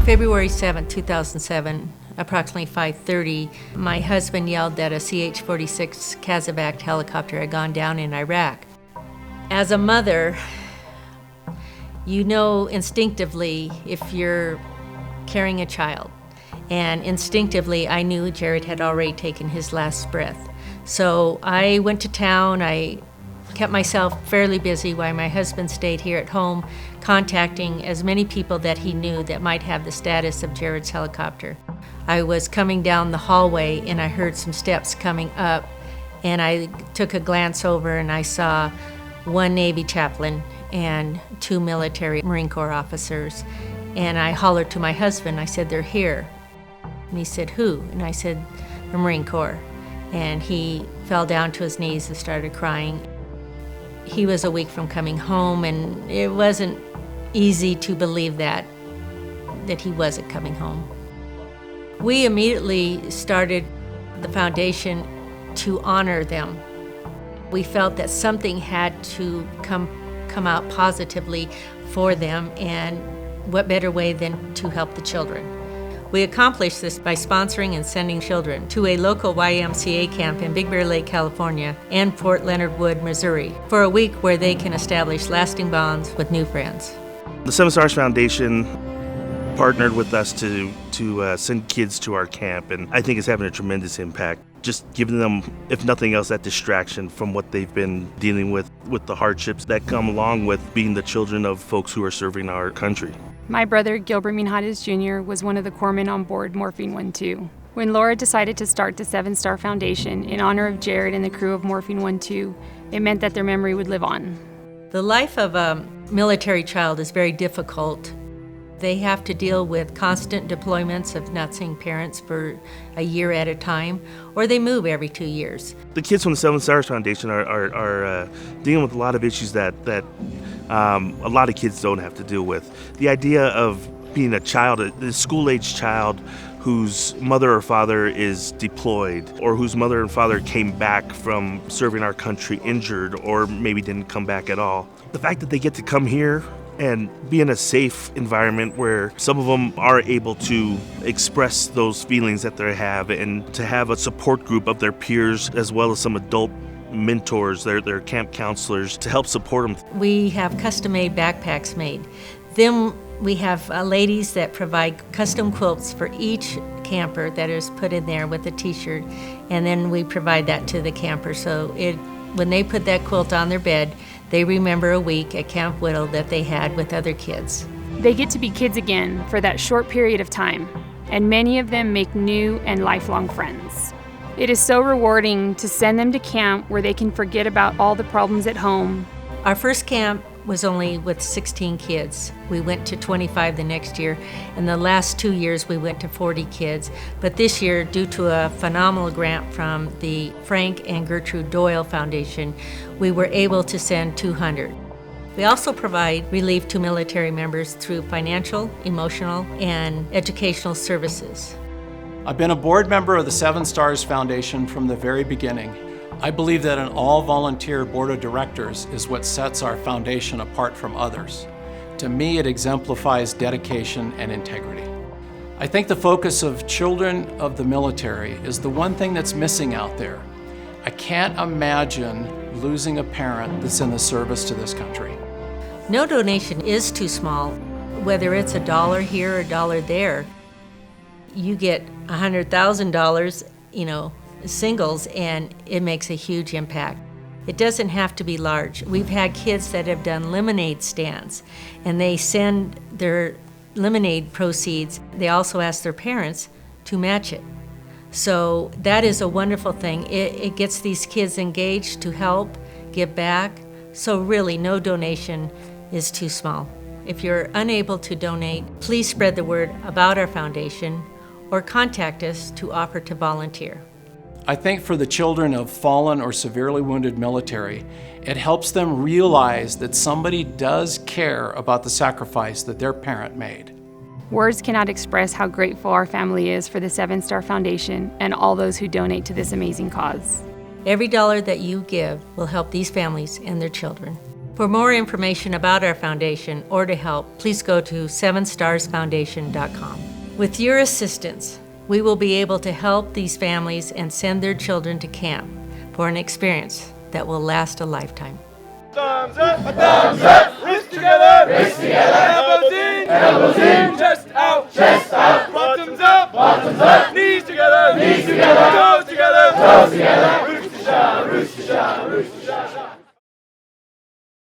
February 7, 2007, approximately 5:30, my husband yelled that a CH-46 Kazovac helicopter had gone down in Iraq. As a mother, you know instinctively if you're carrying a child. And instinctively, I knew Jared had already taken his last breath. So I went to town. I kept myself fairly busy while my husband stayed here at home, contacting as many people that he knew that might have the status of Jared's helicopter. I was coming down the hallway and I heard some steps coming up, and I took a glance over and I saw one Navy chaplain and two military Marine Corps officers. And I hollered to my husband, I said, "They're here." And he said, "Who?" And I said, "The Marine Corps." And he fell down to his knees and started crying. He was a week from coming home, and it wasn't easy to believe that he wasn't coming home. We immediately started the foundation to honor them. We felt that something had to come out positively for them, and what better way than to help the children. We accomplished this by sponsoring and sending children to a local YMCA camp in Big Bear Lake, California, and Fort Leonard Wood, Missouri, for a week where they can establish lasting bonds with new friends. The Seven Stars Foundation partnered with us to send kids to our camp, and I think it's having a tremendous impact. Just giving them, if nothing else, that distraction from what they've been dealing with the hardships that come along with being the children of folks who are serving our country. My brother, Gilbert Minhades Jr., was one of the corpsmen on board Morphine 1-2. When Laura decided to start the Seven Star Foundation in honor of Jared and the crew of Morphine 1-2, it meant that their memory would live on. The life of a military child is very difficult. They have to deal with constant deployments of not seeing parents for a year at a time, or they move every 2 years. The kids from the Seven Stars Foundation are dealing with a lot of issues that a lot of kids don't have to deal with. The idea of being a child, a school-age child whose mother or father is deployed, or whose mother and father came back from serving our country injured, or maybe didn't come back at all. The fact that they get to come here and be in a safe environment where some of them are able to express those feelings that they have, and to have a support group of their peers as well as some adult mentors, their camp counselors, to help support them. We have custom-made backpacks made. Then we have ladies that provide custom quilts for each camper that is put in there with a t-shirt, and then we provide that to the camper. So when they put that quilt on their bed, they remember a week at Camp Whittle that they had with other kids. They get to be kids again for that short period of time, and many of them make new and lifelong friends. It is so rewarding to send them to camp where they can forget about all the problems at home. Our first camp was only with 16 kids. We went to 25 the next year, and the last 2 years we went to 40 kids. But this year, due to a phenomenal grant from the Frank and Gertrude Doyle Foundation, we were able to send 200. We also provide relief to military members through financial, emotional, and educational services. I've been a board member of the Seven Stars Foundation from the very beginning. I believe that an all-volunteer board of directors is what sets our foundation apart from others. To me, it exemplifies dedication and integrity. I think the focus of children of the military is the one thing that's missing out there. I can't imagine losing a parent that's in the service to this country. No donation is too small, whether it's $1 here or $1 there. You get $100,000, singles, and it makes a huge impact. It doesn't have to be large. We've had kids that have done lemonade stands, and they send their lemonade proceeds. They also ask their parents to match it. So that is a wonderful thing. It gets these kids engaged to help, give back. So really, no donation is too small. If you're unable to donate, please spread the word about our foundation or contact us to offer to volunteer. I think for the children of fallen or severely wounded military, it helps them realize that somebody does care about the sacrifice that their parent made. Words cannot express how grateful our family is for the Seven Star Foundation and all those who donate to this amazing cause. Every dollar that you give will help these families and their children. For more information about our foundation or to help, please go to 7starsfoundation.com. With your assistance, we will be able to help these families and send their children to camp for an experience that will last a lifetime. Thumbs up, a thumbs up, wrist together, elbows in, chest out, chest